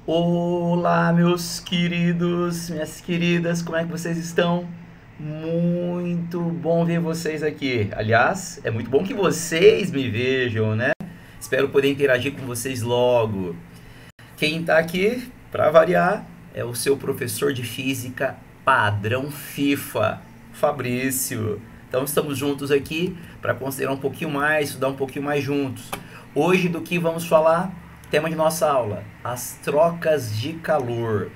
Olá, meus queridos, minhas queridas, como é que vocês estão? Muito bom ver vocês aqui. Aliás, é muito bom que vocês me vejam, né? Espero poder interagir com vocês logo. Quem está aqui, para variar, é o seu professor de física padrão FIFA, Fabrício. Então estamos juntos aqui para considerar um pouquinho mais, estudar um pouquinho mais juntos. Hoje do que vamos falar? Tema de nossa aula: as trocas de calor.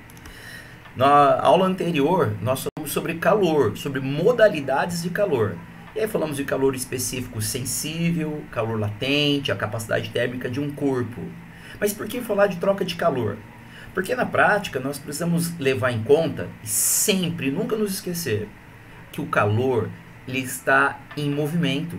Na aula anterior, nós falamos sobre calor, sobre modalidades de calor. E aí falamos de calor específico sensível, calor latente, a capacidade térmica de um corpo. Mas por que falar de troca de calor? Porque na prática nós precisamos levar em conta e sempre, nunca nos esquecer, que o calor ele está em movimento.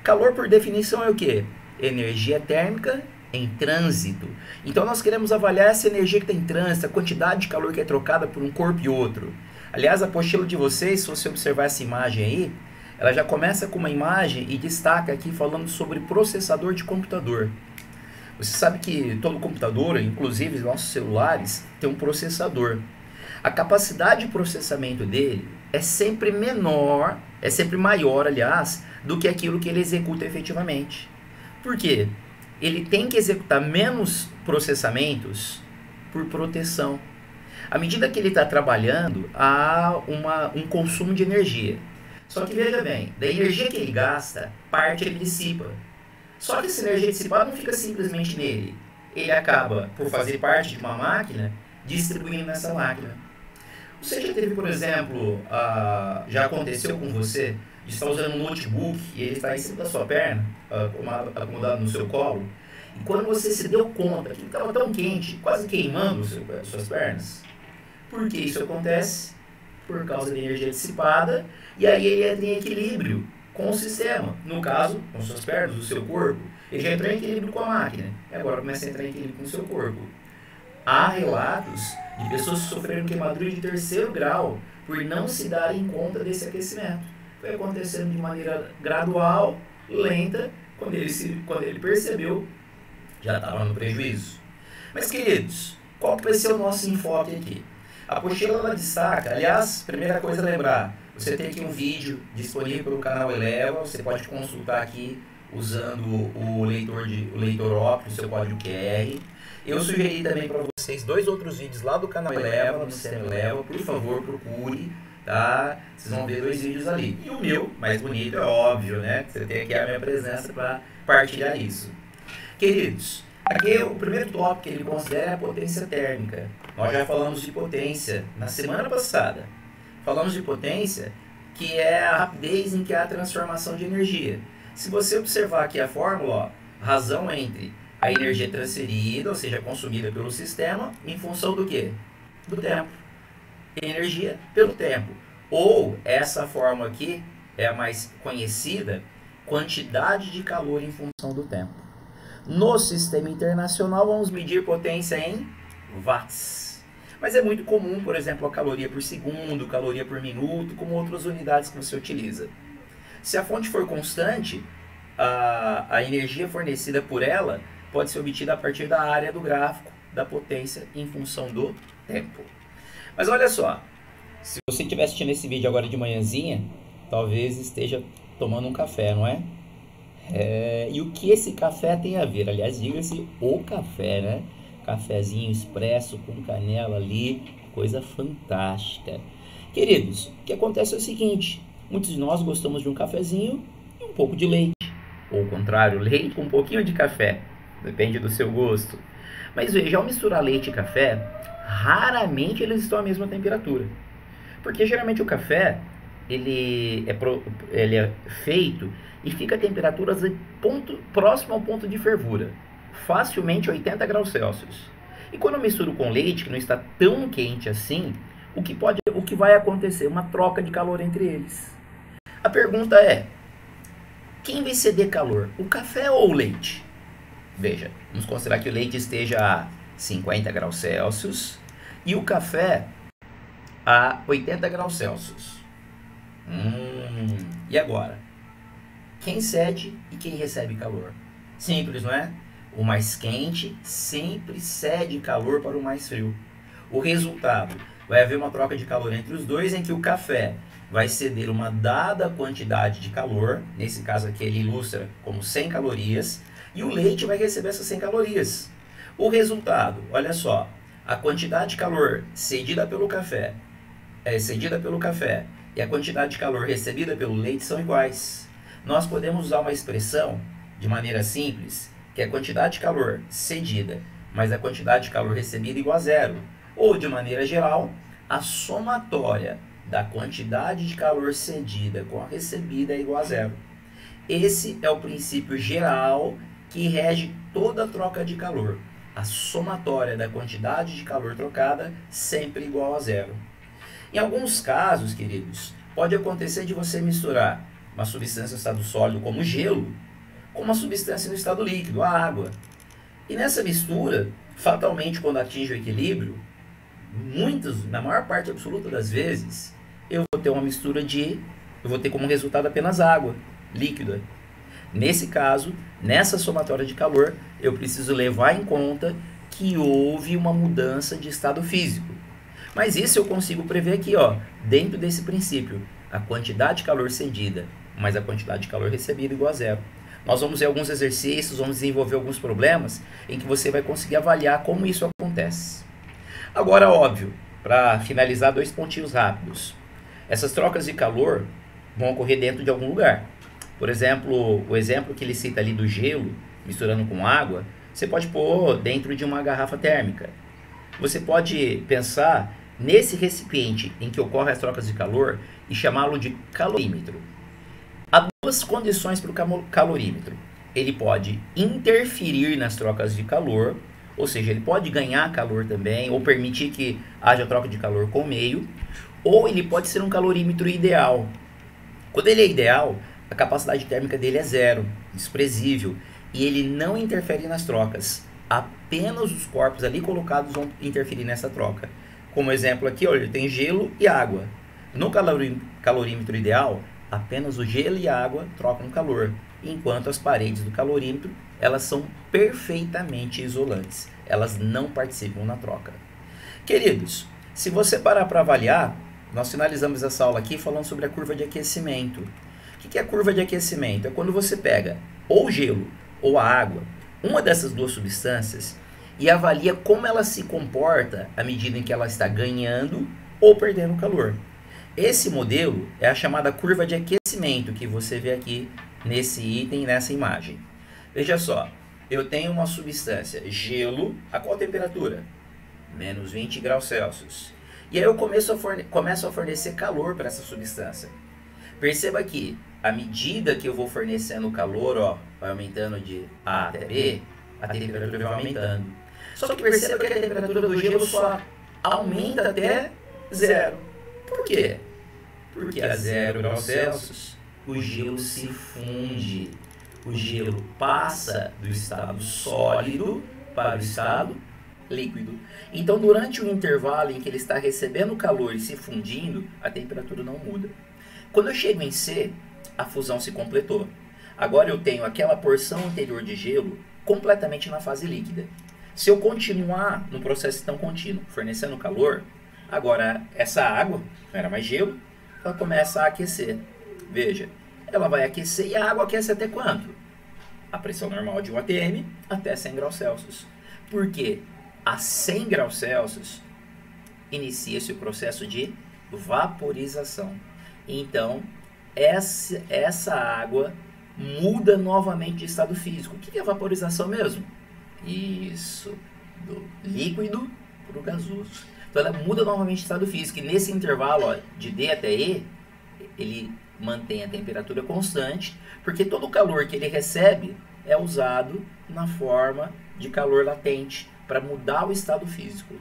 Calor, por definição, é o quê? Energia térmica em trânsito. Então nós queremos avaliar essa energia que está em trânsito, a quantidade de calor que é trocada por um corpo e outro. Aliás, a apostila de vocês, se você observar essa imagem aí, ela já começa com uma imagem e destaca aqui falando sobre processador de computador. Você sabe que todo computador, inclusive nossos celulares, tem um processador. A capacidade de processamento dele é sempre menor, é sempre maior, aliás, do que aquilo que ele executa efetivamente. Por quê? Ele tem que executar menos processamentos por proteção. À medida que ele está trabalhando, há um consumo de energia. Só que veja bem, da energia que ele gasta, parte ele dissipa. Só que essa energia dissipada não fica simplesmente nele. Ele acaba, por fazer parte de uma máquina, distribuindo nessa máquina. Você já teve, por exemplo, já aconteceu com você de estar usando um notebook e ele está em cima da sua perna, acomodado no seu colo, e quando você se deu conta que ele estava tão quente, quase queimando as suas pernas? Por que isso acontece? Por causa da energia dissipada, e aí ele entra em equilíbrio com o sistema, no caso, com suas pernas, o seu corpo. Ele já entrou em equilíbrio com a máquina, e agora começa a entrar em equilíbrio com o seu corpo. Há relatos de pessoas que sofreram queimadura de terceiro grau por não se darem conta desse aquecimento. Foi acontecendo de maneira gradual, lenta, quando ele percebeu, já estava no prejuízo. Mas, queridos, qual que vai ser o nosso enfoque aqui? A apostila ela destaca, aliás, primeira coisa a lembrar, você tem aqui um vídeo disponível pelo canal Eleva, você pode consultar aqui usando o leitor óptico, seu código QR. Eu sugeri também para vocês dois outros vídeos lá do canal Eleva, no sistema Eleva, por favor, procure, tá? Vocês vão ver dois vídeos ali. E o meu, mais bonito, é óbvio, né? Você tem aqui a minha presença para partilhar isso. Queridos, aqui o primeiro tópico que ele considera é a potência térmica. Nós já falamos de potência na semana passada. Falamos de potência, que é a rapidez em que há a transformação de energia. Se você observar aqui a fórmula, ó, razão entre a energia transferida, ou seja, consumida pelo sistema, em função do quê? Do tempo. Energia pelo tempo. Ou, essa fórmula aqui é a mais conhecida, quantidade de calor em função do tempo. No sistema internacional, vamos medir potência em watts. Mas é muito comum, por exemplo, a caloria por segundo, caloria por minuto, como outras unidades que você utiliza. Se a fonte for constante, a energia fornecida por ela pode ser obtida a partir da área do gráfico da potência em função do tempo. Mas olha só, se você estiver assistindo esse vídeo agora de manhãzinha, talvez esteja tomando um café, não é? E o que esse café tem a ver? Aliás, diga-se o café, né? Cafezinho expresso com canela ali, coisa fantástica. Queridos, o que acontece é o seguinte, muitos de nós gostamos de um cafezinho e um pouco de leite. Ou o contrário, leite com um pouquinho de café, depende do seu gosto. Mas veja, ao misturar leite e café, raramente eles estão à mesma temperatura. Porque geralmente o café, ele é feito e fica a temperaturas próximo ao ponto de fervura. Facilmente 80 graus Celsius. E quando eu misturo com leite, que não está tão quente assim, o que vai acontecer? Uma troca de calor entre eles. A pergunta é, quem vai ceder calor? O café ou o leite? Veja, vamos considerar que o leite esteja a 50 graus Celsius e o café a 80 graus Celsius. E agora? Quem cede e quem recebe calor? Simples, não é? O mais quente sempre cede calor para o mais frio. O resultado, vai haver uma troca de calor entre os dois, em que o café vai ceder uma dada quantidade de calor, nesse caso aqui ele ilustra como 100 calorias, e o leite vai receber essas 100 calorias. O resultado, olha só, a quantidade de calor cedida pelo café e a quantidade de calor recebida pelo leite são iguais. Nós podemos usar uma expressão de maneira simples, que é a quantidade de calor cedida mais a quantidade de calor recebida igual a zero. Ou, de maneira geral, a somatória da quantidade de calor cedida com a recebida é igual a zero. Esse é o princípio geral que rege toda a troca de calor. A somatória da quantidade de calor trocada sempre igual a zero. Em alguns casos, queridos, pode acontecer de você misturar uma substância no estado sólido, como gelo, com uma substância no estado líquido, a água. E nessa mistura, fatalmente, quando atinge o equilíbrio, na maior parte absoluta das vezes, eu vou ter uma mistura eu vou ter como resultado apenas água líquida. Nesse caso, nessa somatória de calor, eu preciso levar em conta que houve uma mudança de estado físico. Mas isso eu consigo prever aqui, ó, dentro desse princípio. A quantidade de calor cedida mais a quantidade de calor recebida igual a zero. Nós vamos ver alguns exercícios, vamos desenvolver alguns problemas em que você vai conseguir avaliar como isso acontece. Agora, óbvio, para finalizar, 2 pontinhos rápidos. Essas trocas de calor vão ocorrer dentro de algum lugar. Por exemplo, o exemplo que ele cita ali do gelo, misturando com água, você pode pôr dentro de uma garrafa térmica. Você pode pensar nesse recipiente em que ocorrem as trocas de calor e chamá-lo de calorímetro. Há 2 condições para o calorímetro. Ele pode interferir nas trocas de calor, ou seja, ele pode ganhar calor também, ou permitir que haja troca de calor com o meio, ou ele pode ser um calorímetro ideal. Quando ele é ideal, a capacidade térmica dele é zero, desprezível, e ele não interfere nas trocas. Apenas os corpos ali colocados vão interferir nessa troca. Como exemplo aqui, olha, tem gelo e água. No calorímetro ideal, apenas o gelo e a água trocam calor, enquanto as paredes do calorímetro, elas são perfeitamente isolantes. Elas não participam na troca. Queridos, se você parar para avaliar, nós finalizamos essa aula aqui falando sobre a curva de aquecimento. O que é a curva de aquecimento? É quando você pega ou o gelo ou a água, uma dessas 2 substâncias, e avalia como ela se comporta à medida em que ela está ganhando ou perdendo calor. Esse modelo é a chamada curva de aquecimento que você vê aqui nesse item, nessa imagem. Veja só, eu tenho uma substância, gelo, a qual temperatura? Menos 20 graus Celsius. E aí eu começo a fornecer calor para essa substância. Perceba que, à medida que eu vou fornecendo calor, ó, vai aumentando de A até B, a temperatura vai aumentando. Só que perceba que a temperatura do gelo só aumenta até zero. Por quê? Porque a 0 graus Celsius o gelo se funde. O gelo passa do estado sólido para o estado líquido. Então, durante o intervalo em que ele está recebendo calor e se fundindo, a temperatura não muda. Quando eu chego em C, a fusão se completou. Agora eu tenho aquela porção anterior de gelo completamente na fase líquida. Se eu continuar no processo tão contínuo, fornecendo calor, agora essa água, não era mais gelo, ela começa a aquecer. Veja, ela vai aquecer e a água aquece até quanto? A pressão normal de 1 atm até 100 graus Celsius. Por quê? A 100 graus Celsius inicia-se o processo de vaporização. Então, essa água muda novamente de estado físico. O que é vaporização mesmo? Isso, do líquido para o gasoso. Então ela muda novamente de estado físico. E nesse intervalo, ó, de D até E, ele mantém a temperatura constante, porque todo o calor que ele recebe é usado na forma de calor latente, para mudar o estado físico.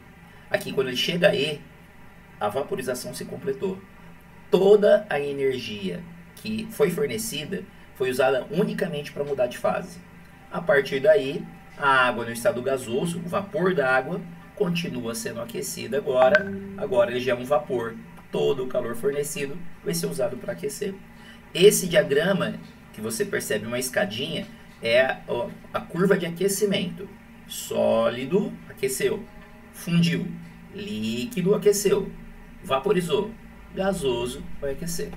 Aqui, quando ele chega a E, a vaporização se completou. Toda a energia que foi fornecida foi usada unicamente para mudar de fase. A partir daí, a água no estado gasoso, o vapor da água, continua sendo aquecida agora ele já é um vapor. Todo o calor fornecido vai ser usado para aquecer. Esse diagrama, que você percebe uma escadinha, é a curva de aquecimento. Sólido, aqueceu. Fundiu. Líquido, aqueceu. Vaporizou. Gasoso, vai aquecer.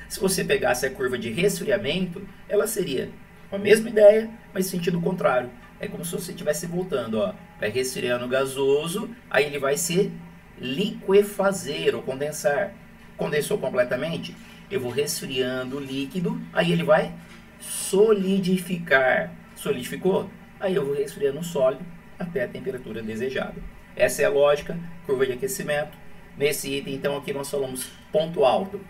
Se você pegasse a curva de resfriamento, ela seria a mesma ideia, mas sentido contrário. É como se você estivesse voltando, ó. Vai resfriando o gasoso, aí ele vai se liquefazer ou condensar. Condensou completamente, eu vou resfriando o líquido, aí ele vai solidificar. Solidificou? Aí eu vou resfriando o sólido até a temperatura desejada. Essa é a lógica, curva de aquecimento. Nesse item, então, aqui nós falamos ponto alto.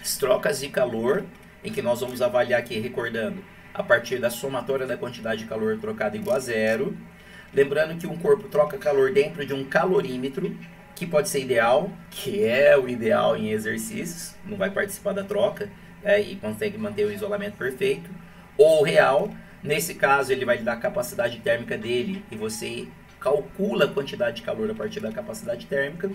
As trocas de calor, em que nós vamos avaliar aqui, recordando, a partir da somatória da quantidade de calor trocada igual a zero. Lembrando que um corpo troca calor dentro de um calorímetro, que pode ser ideal, que é o ideal em exercícios, não vai participar da troca, e consegue manter o isolamento perfeito, ou real, nesse caso ele vai lhe dar a capacidade térmica dele, e você calcula a quantidade de calor a partir da capacidade térmica,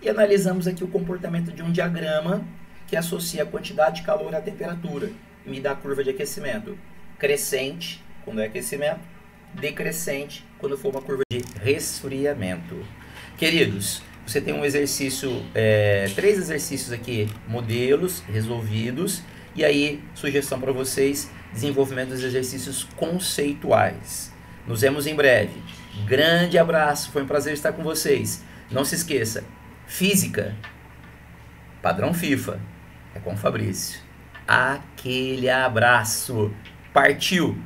e analisamos aqui o comportamento de um diagrama que associa a quantidade de calor à temperatura, e me dá a curva de aquecimento, crescente, quando é aquecimento, decrescente, quando for uma curva de resfriamento. Queridos, você tem um exercício, 3 exercícios aqui, modelos resolvidos, e aí, sugestão para vocês, desenvolvimento dos exercícios conceituais. Nos vemos em breve. Grande abraço, foi um prazer estar com vocês. Não se esqueça, física, padrão FIFA, é com o Fabrício. Aquele abraço, partiu!